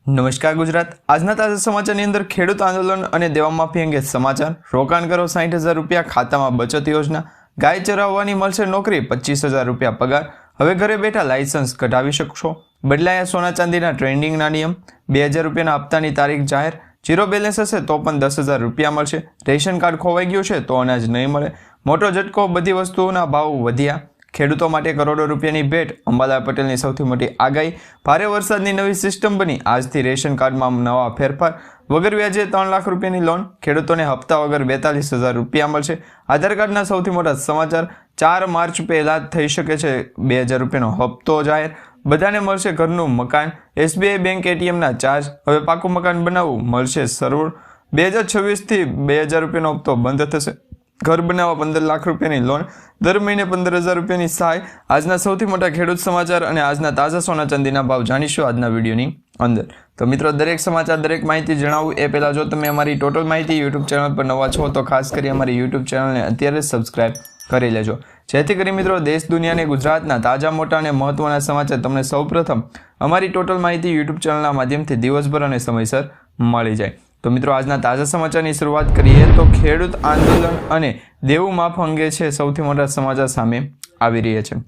નમસ્કાર ગુજરાત। આજના તાજા સમાચારની અંદર ખેડૂત આંદોલન અને દેવા માફી અંગે સમાચાર। રોકાણ કરો 60,000 રૂપિયા, ખાતામાં બચત યોજના। ગાય ચરાવવાની મળશે નોકરી, 25,000 રૂપિયા પગાર। હવે ઘરે બેઠા લાયસન્સ કઢાવી શકશો। બદલાયા સોના ચાંદીના ટ્રેન્ડિંગના નિયમ। 2,000 રૂપિયાના હપ્તાની તારીખ જાહેર। જીરો બેલેન્સ હશે તો પણ 10,000 રૂપિયા મળશે। રેશન કાર્ડ ખોવાઈ ગયું છે તો અનાજ નહીં મળે। મોટો ઝટકો, બધી વસ્તુઓના ભાવ વધ્યા। ખેડૂતો માટે કરોડો રૂપિયાની ભેટ। અંબાલાલ પટેલની સૌથી મોટી આગાહી। ભારે વરસાદની નવી સિસ્ટમ બની। આજથી રેશન કાર્ડમાં નવા ફેરફાર। વગર વ્યાજે 3 લાખ રૂપિયાની લોન। ખેડૂતોને હપ્તા વગર 42,000 રૂપિયા મળશે। આધાર કાર્ડના સૌથી મોટા સમાચાર। 4 માર્ચ પહેલા થઈ શકે છે 2,000 રૂપિયાનો હપ્તો જાહેર। બધાને મળશે ઘરનું મકાન। SBI બેંક ATMના ચાર્જ। હવે પાકું મકાન બનાવવું મળશે સરળ। 2026થી 2,000 રૂપિયાનો હપ્તો બંધ થશે। ઘર બનાવવા 15 લાખ રૂપિયાની લોન। દર મહિને 15,000 રૂપિયાની સહાય। આજના સૌથી મોટા ખેડૂત સમાચાર અને આજના તાજા સોના ચાંદીના ભાવ જાણીશું આજના વિડીયોની અંદર। તો મિત્રો, દરેક સમાચાર, દરેક માહિતી જણાવું એ પહેલાં જો તમે અમારી ટોટલ માહિતી યુટ્યુબ ચેનલ પર નવા છો તો ખાસ કરી અમારી યુટ્યુબ ચેનલને અત્યારે સબસ્ક્રાઇબ કરી લેજો, જેથી કરી મિત્રો દેશ દુનિયાને ગુજરાતના તાજા મોટા અને મહત્વના સમાચાર તમને સૌપ્રથમ અમારી ટોટલ માહિતી યુટ્યુબ ચેનલના માધ્યમથી દિવસભર અને સમયસર મળી જાય। તો મિત્રો, આજના તાજા સમાચારની શરૂઆત કરીએ તો ખેડૂત આંદોલન અને દેવું માફ અંગે છે સૌથી મોટા સમાચાર સામે આવી રહ્યા છે।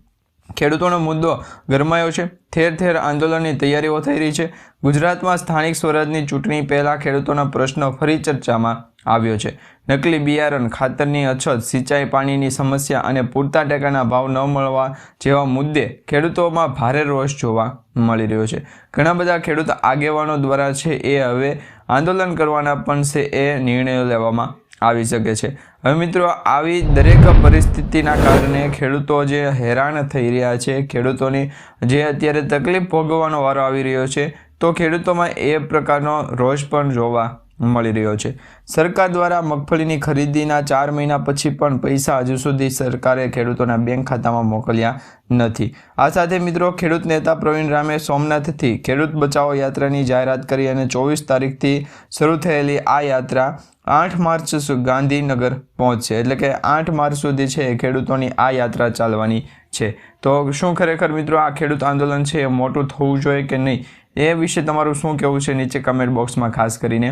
ખેડૂતોનો મુદ્દો ગરમાયો છે। ઠેર ઠેર આંદોલનની તૈયારીઓ થઈ રહી છે। ગુજરાતમાં સ્થાનિક સ્વરાજની ચૂંટણી પહેલાં ખેડૂતોના પ્રશ્ન ફરી ચર્ચામાં આવ્યો છે। નકલી બિયારણ, ખાતરની અછત, સિંચાઈ પાણીની સમસ્યા અને પૂરતા ટેકાના ભાવ ન મળવા જેવા મુદ્દે ખેડૂતોમાં ભારે રોષ જોવા મળી રહ્યો છે। ઘણા બધા ખેડૂત આગેવાનો દ્વારા છે એ હવે આંદોલન કરવાના પણ છે એ નિર્ણયો લેવામાં આવી શકે છે। હવે મિત્રો, આવી દરેક પરિસ્થિતિના કારણે ખેડૂતો જે હેરાન થઈ રહ્યા છે, ખેડૂતોની જે અત્યારે તકલીફ ભોગવવાનો વારો આવી રહ્યો છે, તો ખેડૂતોમાં એ પ્રકારનો રોષ પણ જોવા મળી રહ્યો છે। સરકાર દ્વારા મગફળીની ખરીદીના 4 મહિના પછી પણ પૈસા હજુ સુધી સરકારે ખેડૂતોના બેંક ખાતામાં મોકલ્યા નથી। આ સાથે મિત્રો, ખેડૂત નેતા પ્રવીણ રામે સોમનાથથી ખેડૂત બચાવો યાત્રાની જાહેરાત કરી અને 24 તારીખથી શરૂ થયેલી આ યાત્રા 8 માર્ચ ગાંધીનગર પહોંચશે। એટલે કે 8 માર્ચ સુધી છે ખેડૂતોની આ યાત્રા ચાલવાની છે। તો શું ખરેખર મિત્રો આ ખેડૂત આંદોલન છે એ મોટું થવું જોઈએ કે નહીં, એ વિશે તમારું શું કહેવું છે નીચે કમેન્ટ બોક્સમાં ખાસ કરીને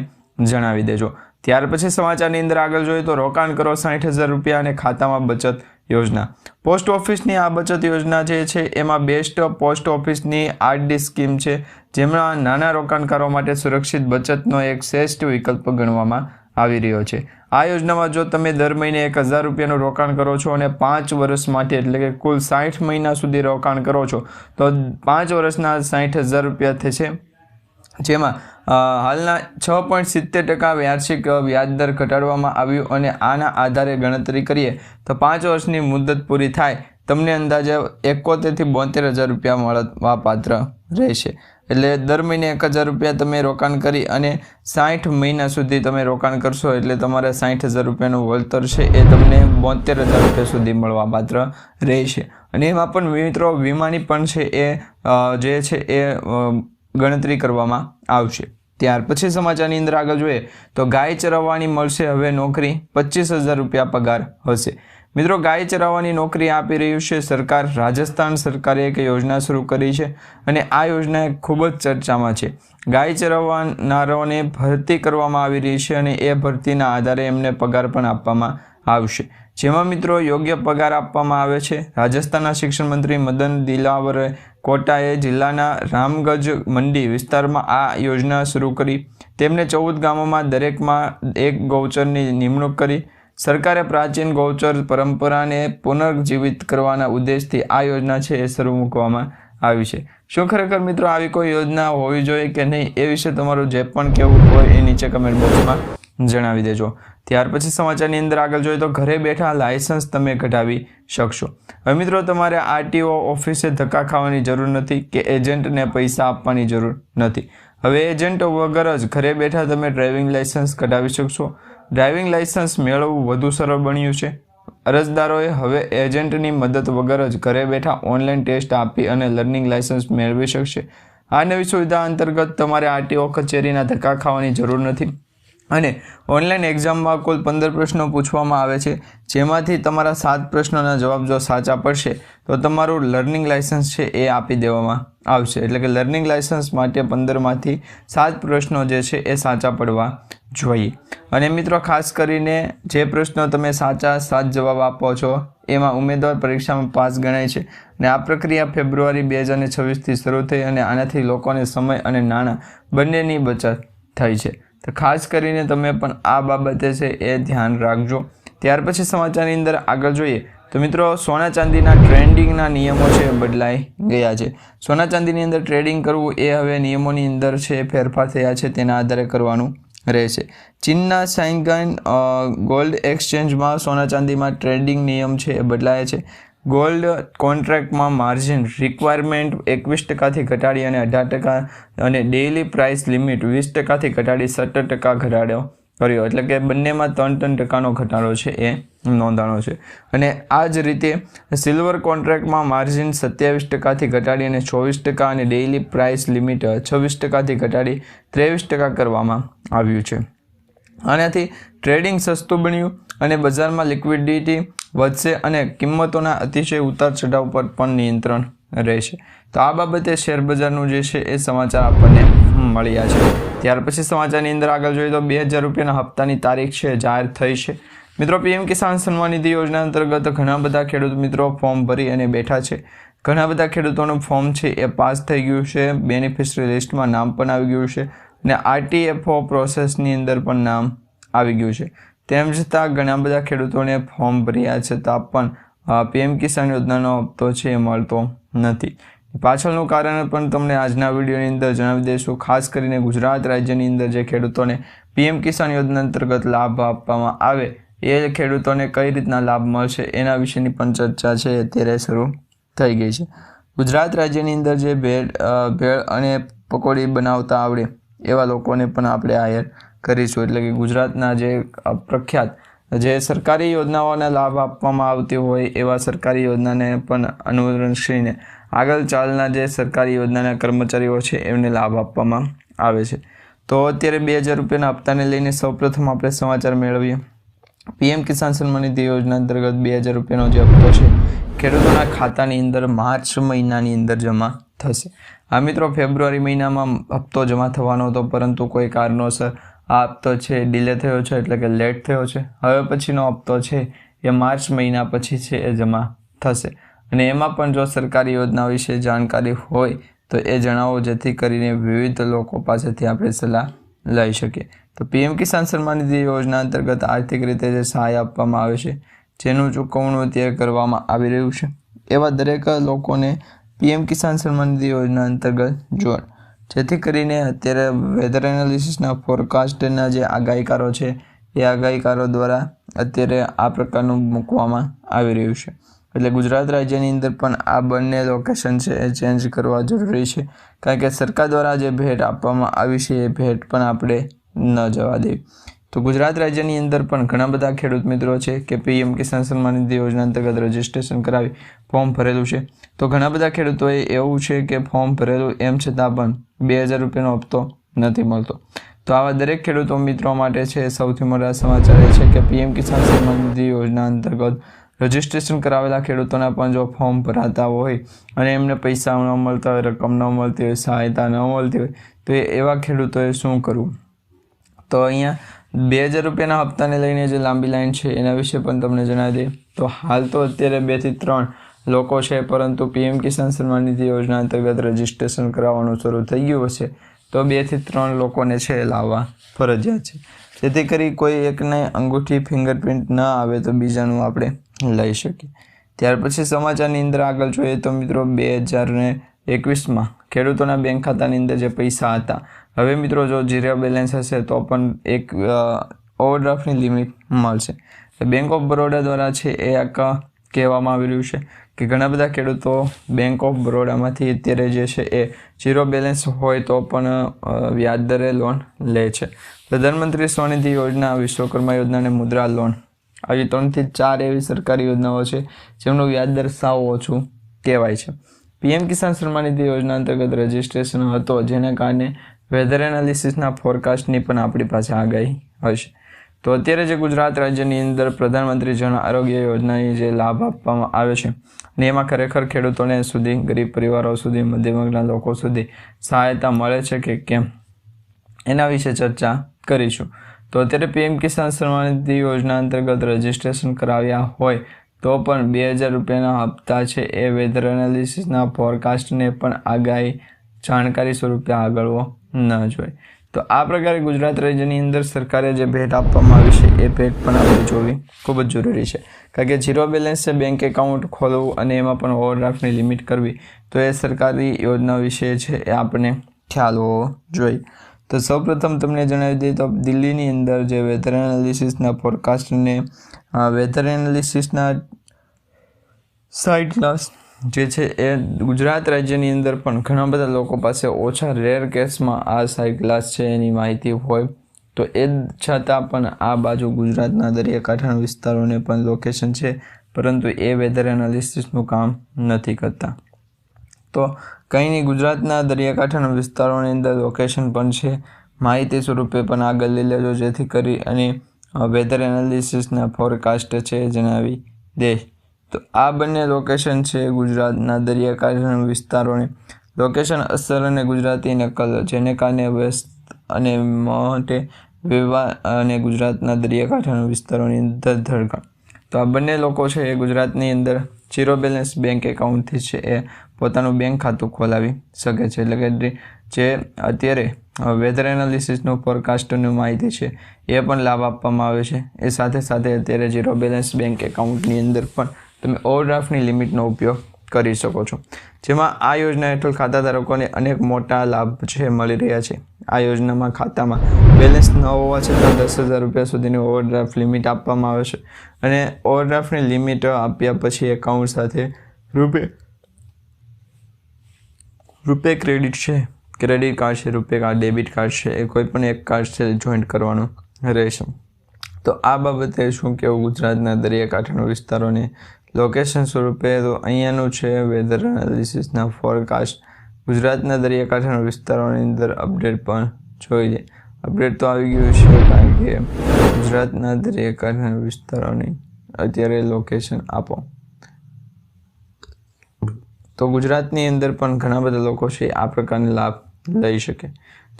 જણાવી દેજો। ત્યાર પછી સમાચારની અંદર આગળ જોઈએ તો રોકાણ કરો 60,000 રૂપિયા અને ખાતામાં બચત યોજના। પોસ્ટ ઓફિસની આ બચત યોજના જે છે એમાં બેસ્ટ પોસ્ટ ઓફિસની RD સ્કીમ છે, જેમાં નાના રોકાણકારો માટે સુરક્ષિત બચતનો એક શ્રેષ્ઠ વિકલ્પ ગણવામાં આવી રહ્યો છે। આ યોજનામાં જો તમે દર મહિને 1,000 રૂપિયાનું રોકાણ કરો છો અને 5 વર્ષ માટે એટલે કે કુલ 60 મહિના સુધી રોકાણ કરો છો તો 5 વર્ષના 60,000 રૂપિયા થશે, જેમાં હાલના 6.70% વાર્ષિક વ્યાજદર ઘટાડવામાં આવ્યું અને આના આધારે ગણતરી કરીએ તો 5 વર્ષની મુદત પૂરી થાય તમને અંદાજે 71,000 થી 72,000 રૂપિયા મળવા પાત્ર રહેશે। એટલે દર મહિને 1,000 રૂપિયા તમે રોકાણ કરી અને 60 મહિના સુધી તમે રોકાણ કરશો એટલે તમારે 60,000 રૂપિયાનું વળતર છે એ તમને 72,000 રૂપિયા સુધી મળવા પાત્ર રહેશે। અને એમાં પણ મિત્રો વીમાની પણ છે એ જે છે એ ગણતરી કરવામાં આવશે। ત્યાર પછી સમાચારની અંદર આગળ જોઈએ તો ગાય ચરાવવાની મળશે હવે નોકરી, 25,000 રૂપિયા પગાર હશે। મિત્રો, ગાય ચરાવવાની નોકરી આપી રહ્યું છે સરકાર। રાજસ્થાન સરકારે એક યોજના શરૂ કરી છે અને આ યોજના ખૂબ જ ચર્ચામાં છે। ગાય ચરાવનારાઓને ભરતી કરવામાં આવી રહી છે અને એ ભરતીના આધારે એમને પગાર પણ આપવામાં આવશે, જેમાં મિત્રો યોગ્ય પગાર આપવામાં આવે છે। રાજસ્થાનના શિક્ષણ મંત્રી મદન દિલાવરે કોટાએ જિલ્લાના રામગંજ મંડી વિસ્તારમાં આ યોજના શરૂ કરી। તેમને 14 ગામોમાં દરેકમાં એક ગૌચરની નિમણૂક કરી। સરકારે પ્રાચીન ગૌચર પરંપરાને પુનર્જીવિત કરવાના ઉદ્દેશથી આ યોજના છે એ શરૂ મૂકવામાં આવી છે। શું ખરેખર મિત્રો આવી કોઈ યોજના હોવી જોઈએ કે નહીં, એ વિશે તમારું જે પણ કહેવું હોય એ નીચે કમેન્ટ બોક્સમાં જણાવી દેજો। ત્યાર પછી સમાચારની અંદર આગળ જોઈએ તો ઘરે બેઠા લાયસન્સ તમે કઢાવી શકશો। હવે મિત્રો, તમારે RTO ઓફિસે ધક્કા ખાવાની જરૂર નથી કે એજન્ટને પૈસા આપવાની જરૂર નથી। હવે એજન્ટ વગર જ ઘરે બેઠા તમે ડ્રાઇવિંગ લાયસન્સ કઢાવી શકશો। ડ્રાઇવિંગ લાયસન્સ મેળવવું વધુ સરળ બન્યું છે। અરજદારોએ હવે એજન્ટની મદદ વગર જ ઘરે બેઠા ઓનલાઈન ટેસ્ટ આપી અને લર્નિંગ લાયસન્સ મેળવી શકશે। આ નવી સુવિધા અંતર્ગત તમારે RTO કચેરીના ધક્કા ખાવાની જરૂર નથી। અને ઓનલાઈન એક્ઝામમાં કુલ 15 પ્રશ્નો પૂછવામાં આવે છે, જેમાંથી તમારા 7 પ્રશ્નોના જવાબ જો સાચા પડશે તો તમારું લર્નિંગ લાઇસન્સ છે એ આપી દેવામાં આવશે. એટલે કે લર્નિંગ લાઇસન્સ માટે 15માંથી 7 પ્રશ્નો જે છે એ સાચા પડવા જોઈએ. અને મિત્રો ખાસ કરીને જે પ્રશ્નો તમે સાચા 7 જવાબ આપો છો એમાં ઉમેદવાર પરીક્ષામાં પાસ ગણાય છે. અને આ પ્રક્રિયા ફેબ્રુઆરી 2026થી શરૂ થઈ અને આનાથી લોકોને સમય અને નાણાં બંનેની બચત થઈ છે. તો ખાસ કરીને તમે પણ આ બાબતે છે એ ધ્યાન રાખજો. ત્યાર પછી સમાચારની અંદર આગળ જોઈએ તો મિત્રો સોના ચાંદીના ટ્રેડિંગના નિયમો છે બદલાઈ ગયા છે. સોના ચાંદીની અંદર ટ્રેડિંગ કરવું એ હવે નિયમોની અંદર છે ફેરફાર થયા છે, તેના આધારે કરવાનું રહેશે. ચીનના શાંઘાઈ ગોલ્ડ એક્સચેન્જમાં સોના ચાંદીમાં ટ્રેડિંગ નિયમ છે એ બદલાયા છે. ગોલ્ડ કોન્ટ્રાક્ટમાં માર્જિન રિક્વાયરમેન્ટ 21%થી ઘટાડી અને 18% અને ડેઇલી પ્રાઇસ લિમિટ 20%થી ઘટાડી 17% ઘટાડો કર્યો. એટલે કે બંનેમાં 3% ઘટાડો છે એ નોંધાણો છે. અને આ જ રીતે સિલ્વર કોન્ટ્રાક્ટમાં માર્જિન 27%થી ઘટાડી અને 24% અને ડેઇલી પ્રાઇસ લિમિટ 26%થી ઘટાડી 23% કરવામાં આવ્યું છે. આનાથી ટ્રેડિંગ સસ્તું બન્યું અને બજારમાં લિક્વિડિટી વધશે અને કિંમતોના અતિશય ઉતાર ચઢાવ પર પણ નિયંત્રણ રહેશે. તો આ બાબતે શેર બજારનું જે છે એ સમાચાર આપણને મળ્યા છે. ત્યાર પછી સમાચારની અંદર આગળ જોઈએ તો 2000 રૂપિયાના હપ્તાની તારીખ છે જાહેર થઈ છે. મિત્રો પીએમ કિસાન સન્માન નિધિ યોજના અંતર્ગત ઘણા બધા ખેડૂત મિત્રો ફોર્મ ભરી અને બેઠા છે. ઘણા બધા ખેડૂતોનું ફોર્મ છે એ પાસ થઈ ગયું છે, બેનિફિશરી લિસ્ટમાં નામ પણ આવી ગયું છે અને આરટીએફઓ પ્રોસેસની અંદર પણ નામ આવી ગયું છે. તેમ છતાં ઘણા બધા ખેડૂતોને ફોર્મ ભર્યા છતાં પણ પીએમ કિસાન યોજનાનો હપ્તો છે એ મળતો નથી. પાછળનું કારણ પણ તમને આજના વિડીયોની અંદર જણાવી દઈશું. ખાસ કરીને ગુજરાત રાજ્યની અંદર જે ખેડૂતોને પીએમ કિસાન યોજના અંતર્ગત લાભ આપવામાં આવે એ ખેડૂતોને કઈ રીતના લાભ મળશે એના વિશેની પણ ચર્ચા છે અત્યારે શરૂ થઈ ગઈ છે. ગુજરાત રાજ્યની અંદર જે ભેળ અને પકોડી બનાવતા આવડે એવા લોકોને પણ આપણે હાયર કરીશું. એટલે કે ગુજરાતના જે પ્રખ્યાત જે સરકારી યોજનાઓને લાભ આપવામાં આવતી હોય એવા સરકારી યોજનાને પણ અનુસરીને આગળ ચાલના જે સરકારી યોજનાના કર્મચારીઓ છે એમને લાભ આપવામાં આવે છે. તો અત્યારે 2000 રૂપિયાના હપ્તાને લઈને સૌપ્રથમ આપણે સમાચાર મેળવીએ. પીએમ કિસાન સન્માન નિધિ યોજના અંતર્ગત 2000 રૂપિયાનો જે હપ્તો છે ખેડૂતોના ખાતાની અંદર માર્ચ મહિનાની અંદર જમા થશે. આ મિત્રો ફેબ્રુઆરી મહિનામાં હપ્તો જમા થવાનો હતો, પરંતુ કોઈ કારણોસર આ હપ્તો છે ડિલે થયો છે, એટલે કે લેટ થયો છે. હવે પછીનો હપ્તો છે એ માર્ચ મહિના પછી છે એ જમા થશે. અને એમાં પણ જો સરકારી યોજના વિશે જાણકારી હોય તો એ જણાવો, જેથી કરીને વિવિધ લોકો પાસેથી આપણે સલાહ લઈ શકીએ. તો પીએમ કિસાન સન્માન નિધિ યોજના અંતર્ગત આર્થિક રીતે જે સહાય આપવામાં આવે છે જેનું ચૂકવણું તે કરવામાં આવી રહ્યું છે એવા દરેક લોકોને પીએમ કિસાન સન્માન નિધિ યોજના અંતર્ગત જોડ, જેથી કરીને અત્યારે વેધર એનાલિસિસના ફોરકાસ્ટના જે આગાહીકારો છે એ આગાહીકારો દ્વારા અત્યારે આ પ્રકારનું મૂકવામાં આવી રહ્યું છે. એટલે ગુજરાત રાજ્યની અંદર પણ આ બંને લોકેશન છે એ ચેન્જ કરવા જરૂરી છે, કારણ કે સરકાર દ્વારા જે ભેટ આપવામાં આવી છે એ ભેટ પણ આપણે ન જવા દેવી. તો ગુજરાત રાજ્યની અંદર પણ ઘણા બધા ખેડૂત મિત્રો છે કે પીએમ કિસાન સન્માન નિધિ યોજના અંતર્ગત રજીસ્ટ્રેશન કરાવી ફોર્મ ભરેલું છે. તો ઘણા બધા ખેડૂતોએ એવું છે કે ફોર્મ ભરેલું એમ છતાં પણ 2000 રૂપિયાનો હપ્તો નથી મળતો. તો આવા દરેક ખેડૂતો મિત્રો માટે છે સૌથી મોટા સમાચાર એ છે કે પીએમ કિસાન સન્માન નિધિ યોજના અંતર્ગત રજીસ્ટ્રેશન કરાવેલા ખેડૂતોના પણ જો ફોર્મ ભરાતા હોય અને એમને પૈસા ન મળતા હોય, રકમ ન મળતી હોય, સહાયતા ન મળતી હોય, તો એવા ખેડૂતોએ શું કરવું? તો અહીંયા 2000 રૂપિયાના હપ્તાને લઈને જે લાંબી લાઈન છે એના વિશે પણ તમને જણાવી દઈએ. તો હાલ તો અત્યારે 2 થી 3 લોકો છે, પરંતુ પીએમ કિસાન સન્માન નિધિ યોજના અંતર્ગત રજીસ્ટ્રેશન કરાવવાનું શરૂ થઈ ગયું હશે તો 2 થી 3 લોકોને છે લાવવા ફરજિયાત છે, જેથી કરી કોઈ એકને અંગૂઠી ફિંગરપ્રિન્ટ ન આવે તો બીજાનું આપણે લઈ શકીએ. ત્યાર પછી સમાચારની અંદર આગળ જોઈએ તો મિત્રો 2021માં ખેડૂતોના બેંક ખાતાની અંદર જે પૈસા હતા, હવે મિત્રો જો ઝીરો બેલેન્સ હશે તો પણ એક ઓવરડ્રાફ્ટની લિમિટ મળશે. બેંક ઓફ બરોડા દ્વારા છે એ કહેવામાં આવી રહ્યું છે કે ઘણા બધા ખેડૂતો બેંક ઓફ બરોડામાંથી અત્યારે જે છે એ ઝીરો બેલેન્સ હોય તો પણ વ્યાજ દરે લોન લે છે. પ્રધાનમંત્રી સ્વનિધિ યોજના, વિશ્વકર્મા યોજના અને મુદ્રા લોન આવી 3 થી 4 એવી સરકારી યોજનાઓ છે જેમનું વ્યાજ દર સાવ ઓછું કહેવાય છે. પીએમ કિસાન સન્માન નિધિ યોજના અંતર્ગત રજીસ્ટ્રેશન હતો, જેને કારણે વેધર એનાલિસિસના ફોરકાસ્ટની પણ આપણી પાસે આગાહી હશે। તો અત્યારે જે ગુજરાત રાજ્યની અંદર પ્રધાનમંત્રી જન આરોગ્ય યોજનાની જે લાભ આપવામાં આવે છે અને એમાં ખરેખર ખેડૂતોને સુધી, ગરીબ પરિવારો સુધી, મધ્યમ વર્ગના લોકો સુધી સહાયતા મળે છે કે કેમ, એના વિશે ચર્ચા કરીશું। તો અત્યારે પીએમ કિસાન સન્માન નિધિ યોજના અંતર્ગત રજીસ્ટ્રેશન કરાવ્યા હોય તો પણ 2000 રૂપિયાના હપ્તા છે એ વેધર એનાલિસિસના ફોરકાસ્ટને પણ આગાહી જાણકારી સ્વરૂપે આગળવો ન જોઈએ। તો આ પ્રકારે ગુજરાત રાજ્યની અંદર સરકારે જે ભેટ આપવામાં આવી છે એ ભેટ પણ આપણે જોવી ખૂબ જ જરૂરી છે, કારણ કે ઝીરો બેલેન્સ બેંક એકાઉન્ટ ખોલવું અને એમાં પણ ઓવરડ્રાફ્ટની લિમિટ કરવી, તો એ સરકારી યોજના વિશે છે એ આપણને ખ્યાલ હોવો જોઈએ। તો સૌપ્રથમ તમને જણાવી દઈએ તો દિલ્હીની અંદર જે વેધર એનાલિસિસના ફોરકાસ્ટને વેધર એનાલિસિસના સાઇટ ક્લાસ જે છે એ ગુજરાત રાજ્યની અંદર પણ ઘણા બધા લોકો પાસે ઓછા રેર કેસમાં આ સાઇટ ક્લાસ છે એની માહિતી હોય, તો એ છતાં પણ આ બાજુ ગુજરાતના દરિયાકાંઠાના વિસ્તારોને પણ લોકેશન છે, પરંતુ એ વેધર એનાલિસિસનું કામ નથી કરતા। તો કંઈ નહીં, ગુજરાતના દરિયાકાંઠાના વિસ્તારોની અંદર લોકેશન પણ છે, માહિતી સ્વરૂપે પણ આગળ લઈ લેજો, જેથી કરી અને વેધર એનાલિસિસના ફોરકાસ્ટ છે જણાવી દે। તો આ બંને લોકેશન છે ગુજરાતના દરિયાકાંઠાના વિસ્તારોની લોકેશન અસર અને ગુજરાતી નકલ, જેને કારણે વેસ્ટ અને માટે વિવાહ અને ગુજરાતના દરિયાકાંઠાના વિસ્તારોની અંદર ધરખડ। તો આ બંને લોકો છે એ ગુજરાતની અંદર ઝીરો બેલેન્સ બેંક એકાઉન્ટથી છે એ પોતાનું બેંક ખાતું ખોલાવી શકે છે, એટલે કે જે અત્યારે વેધર એનાલિસિસનું ફોરકાસ્ટની માહિતી છે એ પણ લાભ આપવામાં આવે છે। એ સાથે સાથે અત્યારે ઝીરો બેલેન્સ બેંક એકાઉન્ટની અંદર પણ તમે ઓવરડ્રાફ્ટની લિમિટનો ઉપયોગ કરી શકો છો, જેમાં આ યોજના હેઠળ ખાતાધારકોને અનેક મોટા લાભ છે મળી રહ્યા છે। આ યોજનામાં ખાતામાં બેલેન્સ ન હોવા છતાં 10,000 રૂપિયા સુધીની ઓવરડ્રાફ્ટ લિમિટ આપવામાં આવે છે, અને ઓવરડ્રાફ્ટની લિમિટ આપ્યા પછી એકાઉન્ટ સાથે રૂપે ક્રેડિટ છે, ક્રેડિટ કાર્ડ છે, રૂપે કાર્ડ, ડેબિટ કાર્ડ છે, એ કોઈ પણ એક કાર્ડ છે જોઈન્ટ કરવાનું રહેશે। તો આ બાબતે શું કહેવું ગુજરાતના દરિયાકાંઠાના વિસ્તારોને લોકેશન સ્વરૂપે, તો અહીંયાનું છે વેધર એનાલિસિસના ફોરકાસ્ટ ગુજરાતના દરિયાકાંઠાના વિસ્તારોની અંદર અપડેટ પણ જોઈ લે। અપડેટ તો આવી ગયું છે, કારણ કે ગુજરાતના દરિયાકાંઠાના વિસ્તારોની અત્યારે લોકેશન આપો, તો ગુજરાતની અંદર પણ ઘણા બધા લોકો છે આ પ્રકારનો લાભ લઈ શકે।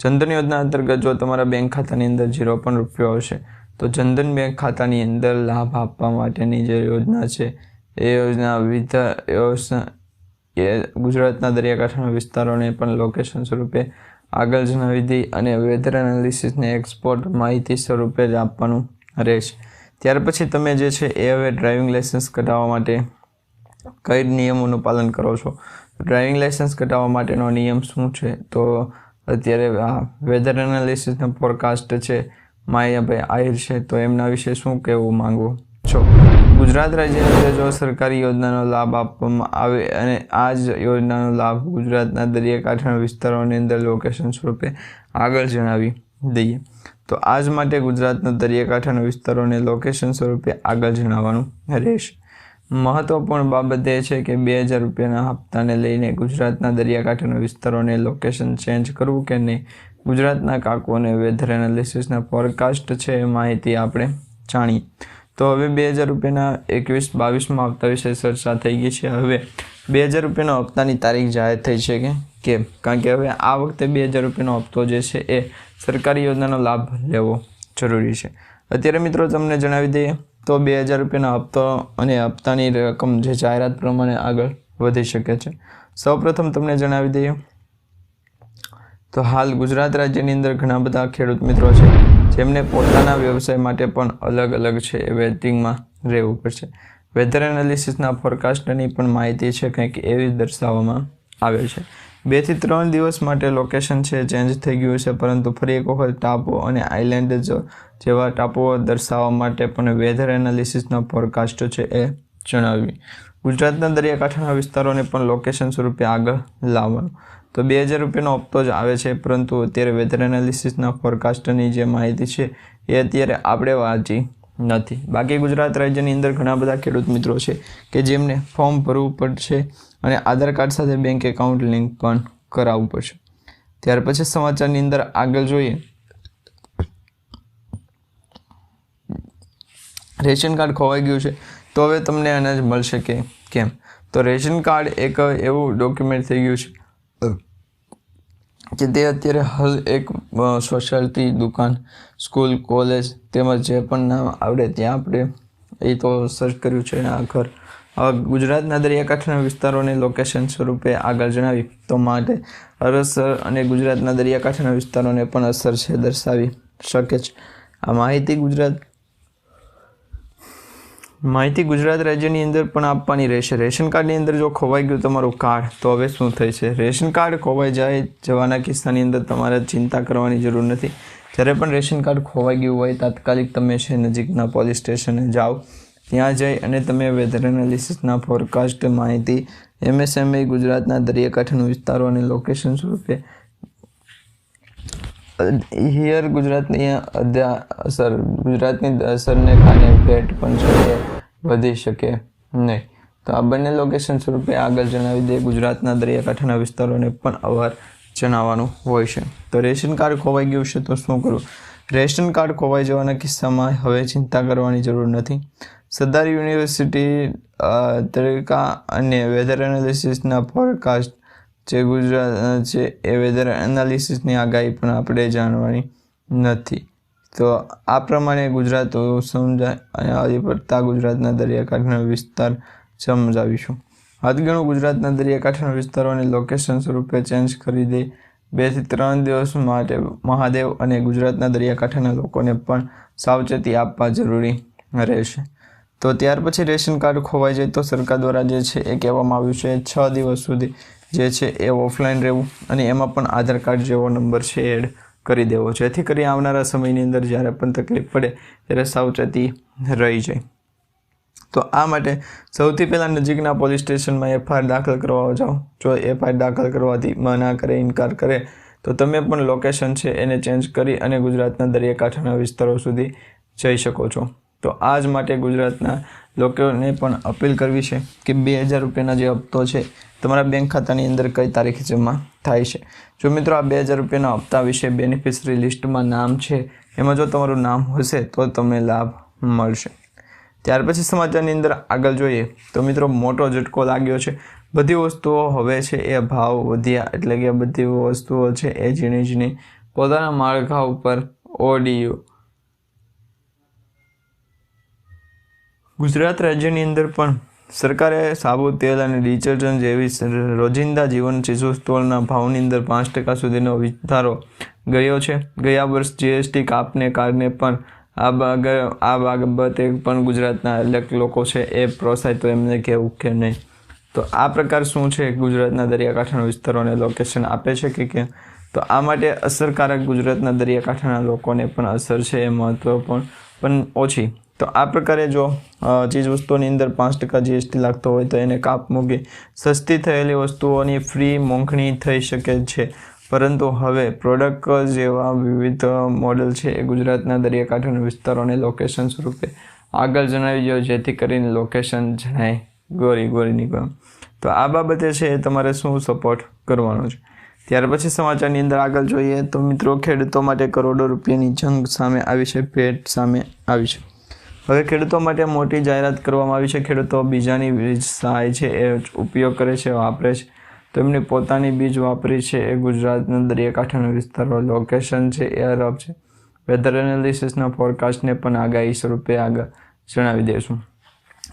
જનધન યોજના અંતર્ગત જો તમારા બેંક ખાતાની અંદર 0 પણ રૂપિયો હશે તો જનધન બેંક ખાતાની અંદર લાભ આપવા માટેની જે યોજના છે એ યોજના એ ગુજરાતના દરિયાકાંઠાના વિસ્તારોને પણ લોકેશન સ્વરૂપે આગળ જણાવી દઈ અને વેધર એનાલિસિસને એક્સપોર્ટ માહિતી સ્વરૂપે જ આપવાનું રહેશે। ત્યાર પછી તમે જે છે એ હવે ડ્રાઇવિંગ લાઇસન્સ કઢાવવા માટે કઈ નિયમોનું પાલન કરો છો? ડ્રાઇવિંગ લાઇસન્સ કઢાવવા માટેનો નિયમ શું છે? તો અત્યારે વેધર એનાલિસિસના ફોરકાસ્ટ છે માયાભાઈ આહિર છે, તો એમના વિશે શું કહેવું માંગો છો? ગુજરાત રાજ્યની અંદર જો સરકારી યોજનાનો લાભ આપવામાં આવે અને આ જ યોજનાનો લાભ ગુજરાતના દરિયાકાંઠાના વિસ્તારોની અંદર લોકેશન સ્વરૂપે આગળ જણાવી દઈએ, તો આજ માટે ગુજરાતના દરિયાકાંઠાના વિસ્તારોને લોકેશન સ્વરૂપે આગળ જણાવવાનું રહેશે। મહત્વપૂર્ણ બાબત એ છે કે 2000 રૂપિયાના હપ્તાને લઈને ગુજરાતના દરિયાકાંઠાના વિસ્તારોને લોકેશન ચેન્જ કરવું કે નહીં, ગુજરાતના કાકોને વેધર એનાલિસિસના ફોરકાસ્ટ છે એ માહિતી આપણે જાણીએ। તો હવે 2000 રૂપિયાના 21-22માં હપ્તા વિશે ચર્ચા થઈ ગઈ છે। હવે 2000 રૂપિયાના હપ્તાની તારીખ જાહેર થઈ છે કે કેમ? કારણ કે હવે આ વખતે 2000 રૂપિયાનો હપ્તો જે છે એ સરકારી યોજનાનો લાભ લેવો જરૂરી છે। અત્યારે મિત્રો તમને જણાવી દઈએ તો 2000 રૂપિયાનો હપ્તો અને હપ્તાની રકમ જે જાહેરાત પ્રમાણે આગળ વધી શકે છે। સૌપ્રથમ તમને જણાવી દઈએ તો હાલ ગુજરાત રાજ્યની અંદર ઘણા બધા ખેડૂત મિત્રો છે જેમને પોતાના વ્યવસાય માટે પણ અલગ અલગ છે એ વેટિંગમાં રહેવું પડશે। વેધર એનાલિસિસના ફોરકાસ્ટની પણ માહિતી છે કંઈક એવી દર્શાવવામાં આવે છે। 2 થી 3 દિવસ માટે લોકેશન છે ચેન્જ થઈ ગયું છે, પરંતુ ફરી એક વખત ટાપુ અને આઇલેન્ડ જેવા ટાપુઓ દર્શાવવા માટે પણ વેધર એનાલિસિસના ફોરકાસ્ટ છે એ જણાવ્યું। ગુજરાતના દરિયાકાંઠાના વિસ્તારોને પણ લોકેશન સ્વરૂપે આગળ લાવવાનું, તો 2000 રૂપિયાનો હપ્તો જ આવે છે, પરંતુ અત્યારે વેધર એનાલિસિસના ફોરકાસ્ટની જે માહિતી છે એ અત્યારે આપણે વાંચી નથી। બાકી ગુજરાત રાજ્યની અંદર ઘણા બધા ખેડૂત મિત્રો છે કે જેમને ફોર્મ ભરવું પડશે અને આધાર કાર્ડ સાથે બેંક એકાઉન્ટ લિંક પણ કરાવવું પડશે। ત્યાર પછી સમાચારની અંદર આગળ જોઈએ રેશન કાર્ડ ખોવાઈ ગયું છે તો હવે તમને અનાજ મળશે કે કેમ? તો રેશન કાર્ડ એક એવું ડોક્યુમેન્ટ થઈ ગયું છે કે તે અત્યારે હાલ એક સોસાયટી, દુકાન, સ્કૂલ, કોલેજ તેમજ જે પણ નામ આવડે ત્યાં આપણે એ તો સર્ચ કર્યું છે અને આખર ગુજરાતના દરિયાકાંઠાના વિસ્તારોને લોકેશન સ્વરૂપે આગળ જણાવી તો માટે અરસર અને ગુજરાતના દરિયાકાંઠાના વિસ્તારોને પણ અસર છે દર્શાવી શકે છે. આ માહિતી ગુજરાત રાજ્યની અંદર પણ આપવાની રહેશે. રેશન કાર્ડની અંદર જો ખોવાઈ ગયું તમારું કાર્ડ તો હવે શું થાય છે? રેશન કાર્ડ ખોવાઈ જવાના કિસ્સાની અંદર તમારે ચિંતા કરવાની જરૂર નથી. જ્યારે પણ રેશન કાર્ડ ખોવાઈ ગયું હોય તાત્કાલિક તમે છે નજીકના પોલીસ સ્ટેશને જાઓ, ત્યાં જઈ અને તમે વેધર એનાલિસિસના ફોરકાસ્ટ માહિતી MSME ગુજરાતના દરિયાકાંઠાના વિસ્તારો અને લોકેશન સ્વરૂપે હિયર ગુજરાતની અસરને કારણે ભેટ પણ છે વધી શકે નહીં. તો આ બંને લોકેશન સ્વરૂપે આગળ જણાવી દે ગુજરાતના દરિયાકાંઠાના વિસ્તારોને પણ અવાર જણાવવાનું હોય છે. તો રેશન કાર્ડ ખોવાઈ ગયું છે તો શું કરવું? રેશન કાર્ડ ખોવાઈ જવાના કિસ્સામાં હવે ચિંતા કરવાની જરૂર નથી. સરદાર યુનિવર્સિટી તરીકા અને વેધર એનાલિસિસના ફોરકાસ્ટ જે ગુજરાત છે એ વેધર એનાલિસિસની આગાહી પણ આપણે જાણવાની નથી. તો આ પ્રમાણે ગુજરાત સમજાય અને હજી પડતા ગુજરાતના દરિયાકાંઠાનો વિસ્તાર સમજાવીશું. હદગણું ગુજરાતના દરિયાકાંઠાના વિસ્તારોને લોકેશન સ્વરૂપે ચેન્જ કરી દે 2 થી 3 દિવસ માટે મહાદેવ અને ગુજરાતના દરિયાકાંઠાના લોકોને પણ સાવચેતી આપવા જરૂરી રહેશે. તો ત્યાર પછી રેશન કાર્ડ ખોવાઈ જાય તો સરકાર દ્વારા જે છે એ કહેવામાં આવ્યું છે 6 દિવસ સુધી જે છે એ ઓફલાઈન રહેવું અને એમાં પણ આધાર કાર્ડ જેવો નંબર છે એડ કરી દેવો, જેથી કરી આવનારા સમયની અંદર જ્યારે પણ તકલીફ પડે ત્યારે સાવચેતી રહી જાય. તો આ માટે સૌથી પહેલાં નજીકના પોલીસ સ્ટેશનમાં FIR દાખલ કરવા જાઓ. જો FIR દાખલ કરવાથી મના કરે, ઇનકાર કરે તો તમે પણ લોકેશન છે એને ચેન્જ કરી અને ગુજરાતના દરિયાકાંઠાના વિસ્તારો સુધી જઈ શકો છો. તો આ જ માટે ગુજરાતના લોકોને પણ અપીલ કરવી છે કે 2000 રૂપિયાના જે હપ્તો છે તમારા બેંક ખાતાની અંદર કઈ તારીખે જમા થાય છે. જો મિત્રો આ 2000 રૂપિયાના હપ્તા વિશે બેનિફિશરી લિસ્ટમાં નામ છે, એમાં જો તમારું નામ હશે તો તમને લાભ મળશે. ત્યાર પછી સમાચારની અંદર આગળ જોઈએ તો મિત્રો મોટો ઝટકો લાગ્યો છે. બધી વસ્તુઓ હવે છે એ ભાવ વધ્યા, એટલે કે બધી વસ્તુઓ છે એ ઝીણી પોતાના માળખા ઉપર ODU ગુજરાત રાજ્યની અંદર પણ સરકારે સાબુ, તેલ અને ડિટર્જન્ટ જેવી રોજિંદા જીવન ચીજવસ્તુઓના ભાવની અંદર 5% સુધીનો વધારો ગયો છે. ગયા વર્ષ GST કાપને કારણે પણ આ બાબતે પણ ગુજરાતના અલગ લોકો છે એ પ્રોત્સાહિત તો એમને કહેવું કે નહીં. તો આ પ્રકાર શું છે ગુજરાતના દરિયાકાંઠાના વિસ્તારોને લોકેશન આપે છે કે કેમ? તો આ માટે અસરકારક ગુજરાતના દરિયાકાંઠાના લોકોને પણ અસર છે એ મહત્વપૂર્ણ પણ ઓછી. તો આ પ્રકારે જો ચીજ વસ્તુઓની અંદર 5% GST લાગતો હોય તો એને કાપ મૂકી સસ્તી થયેલી વસ્તુઓની ફ્રી મોંઘણી થઈ શકે છે. પરંતુ હવે પ્રોડક્ટ જેવા વિવિધ મોડલ છે એ ગુજરાતના દરિયાકાંઠાના વિસ્તારોને લોકેશન સ્વરૂપે આગળ જણાવી દો, જેથી કરીને લોકેશન જણાય ગોરી ગમ. તો આ બાબતે છે એ તમારે શું સપોર્ટ કરવાનો છે. ત્યાર પછી સમાચારની અંદર આગળ જોઈએ તો મિત્રો ખેડૂતો માટે કરોડો રૂપિયાની જંગ સામે આવી છે, ભેટ સામે આવી છે. હવે ખેડૂતો માટે મોટી જાહેરાત કરવામાં આવી છે. ખેડૂતો બીજાની વીજ સહાય છે એ ઉપયોગ કરે છે, વાપરે છે. તો એમની પોતાની બીજ વાપરી છે એ ગુજરાતના દરિયાકાંઠાના વિસ્તારો લોકેશન છે એ અરબ છે. વેધર એનાલિસિસના ફોરકાસ્ટને પણ આગાહી સ્વરૂપે આગળ જણાવી દઈશું.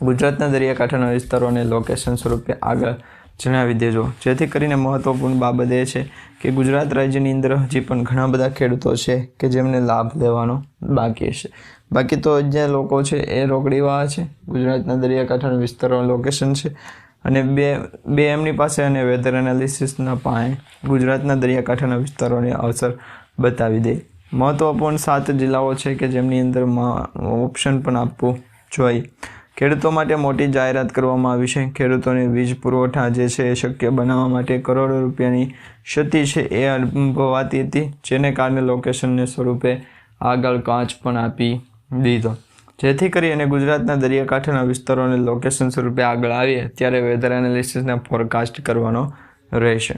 ગુજરાતના દરિયાકાંઠાના વિસ્તારો અને લોકેશન સ્વરૂપે આગળ જણાવી દેજો, જેથી કરીને મહત્વપૂર્ણ બાબત એ છે કે ગુજરાત રાજ્યની અંદર હજી પણ ઘણા બધા ખેડૂતો છે કે જેમને લાભ લેવાનો બાકી છે. બાકી તો જે લોકો છે એ રોકડીવાળા છે, ગુજરાતના દરિયાકાંઠાના વિસ્તારોનું લોકેશન છે અને બે એમની પાસે અને વેધર એનાલિસિસના પાસે ગુજરાતના દરિયાકાંઠાના વિસ્તારોની અસર બતાવી દે. મહત્વપૂર્ણ 7 જિલ્લાઓ છે કે જેમની અંદર ઓપ્શન પણ આપવું જોઈએ. ખેડૂતો માટે મોટી જાહેરાત કરવામાં આવી છે. ખેડૂતોને વીજ પુરવઠા જે છે એ શક્ય બનાવવા માટે કરોડો રૂપિયાની ક્ષતિ છે એ અનુભવાતી હતી, જેને કારણે લોકેશનને સ્વરૂપે આગળ કાચ પણ આપી દીધો, જેથી કરી અને ગુજરાતના દરિયાકાંઠાના વિસ્તારોને લોકેશન સ્વરૂપે આગળ આવીએ ત્યારે વેધર એનાલિસિસના ફોરકાસ્ટ કરવાનો રહેશે.